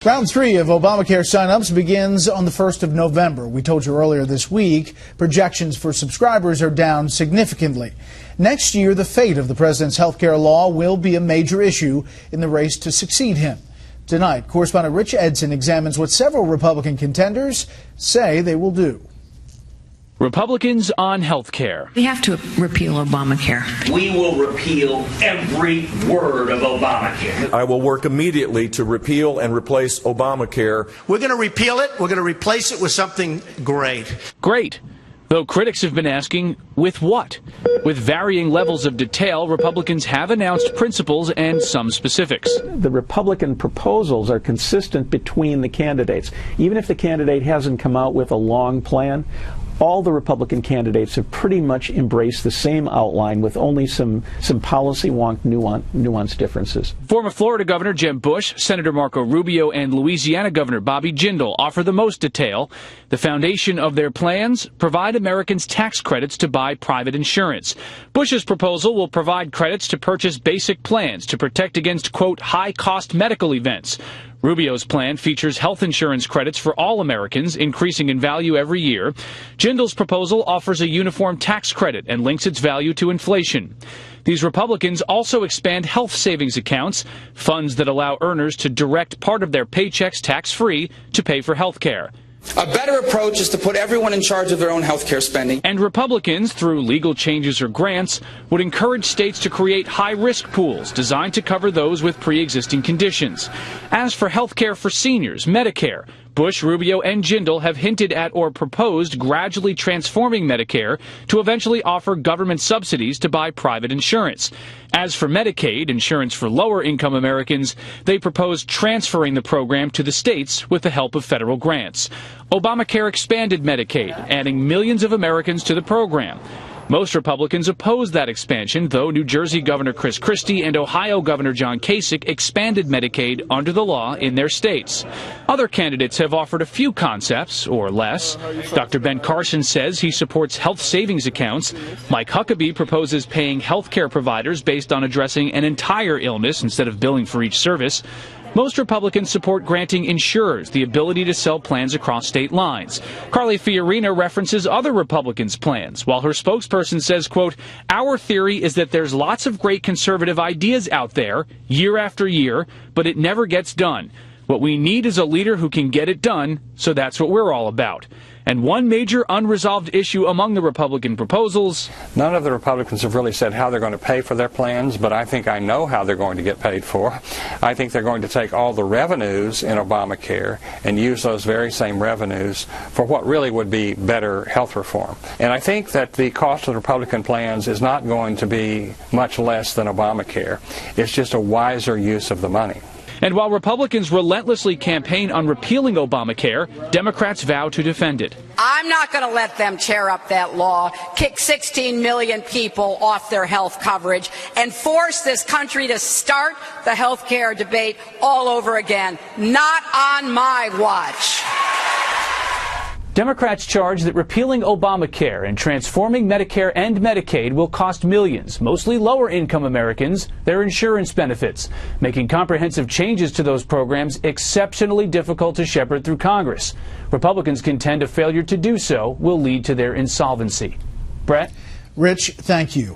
Round 3 of ObamaCare sign-ups begins on the 1st of November. We told you earlier this week, projections for subscribers are down significantly. Next year, the fate of the president's health care law will be a major issue in the race to succeed him. Tonight, correspondent Rich Edson examines what several Republican contenders say they will do. Republicans on health care. We have to repeal Obamacare. We will repeal every word of Obamacare. I will work immediately to repeal and replace Obamacare. We're going to repeal it. We're going to replace it with something great. Great. Though critics have been asking, with what? With varying levels of detail, Republicans have announced principles and some specifics. The Republican proposals are consistent between the candidates. Even if the candidate hasn't come out with a long plan, all the Republican candidates have pretty much embraced the same outline with only some policy wonk nuance differences. Former Florida Governor Jeb Bush, Senator Marco Rubio, and Louisiana Governor Bobby Jindal offer the most detail. The foundation of their plans: provide Americans tax credits to buy private insurance. Bush's proposal will provide credits to purchase basic plans to protect against, quote, high-cost medical events. Rubio's plan features health insurance credits for all Americans, increasing in value every year. Jindal's proposal offers a uniform tax credit and links its value to inflation. These Republicans also expand health savings accounts, funds that allow earners to direct part of their paychecks tax-free to pay for health care. A better approach is to put everyone in charge of their own health care spending. And Republicans, through legal changes or grants, would encourage states to create high-risk pools designed to cover those with pre-existing conditions. As for health care for seniors, Medicare, Bush, Rubio, and Jindal have hinted at or proposed gradually transforming Medicare to eventually offer government subsidies to buy private insurance. As for Medicaid, insurance for lower-income Americans, they propose transferring the program to the states with the help of federal grants. Obamacare expanded Medicaid, adding millions of Americans to the program. Most Republicans oppose that expansion, though New Jersey Governor Chris Christie and Ohio Governor John Kasich expanded Medicaid under the law in their states. Other candidates have offered a few concepts, or less. Dr. Ben Carson says he supports health savings accounts. Mike Huckabee proposes paying health care providers based on addressing an entire illness instead of billing for each service. Most Republicans support granting insurers the ability to sell plans across state lines. Carly Fiorina references other Republicans' plans, while her spokesperson says, quote, our theory is that there's lots of great conservative ideas out there, year after year, but it never gets done. What we need is a leader who can get it done, so that's what we're all about. And one major unresolved issue among the Republican proposals: none of the Republicans have really said how they're going to pay for their plans, but I think I know how they're going to get paid for. I think they're going to take all the revenues in Obamacare and use those very same revenues for what really would be better health reform. And I think that the cost of the Republican plans is not going to be much less than Obamacare. It's just a wiser use of the money. And while Republicans relentlessly campaign on repealing Obamacare, Democrats vow to defend it. I'm not going to let them tear up that law, kick 16 million people off their health coverage, and force this country to start the health care debate all over again. Not on my watch. Democrats charge that repealing Obamacare and transforming Medicare and Medicaid will cost millions, mostly lower-income Americans, their insurance benefits, making comprehensive changes to those programs exceptionally difficult to shepherd through Congress. Republicans contend a failure to do so will lead to their insolvency. Bret? Rich, thank you.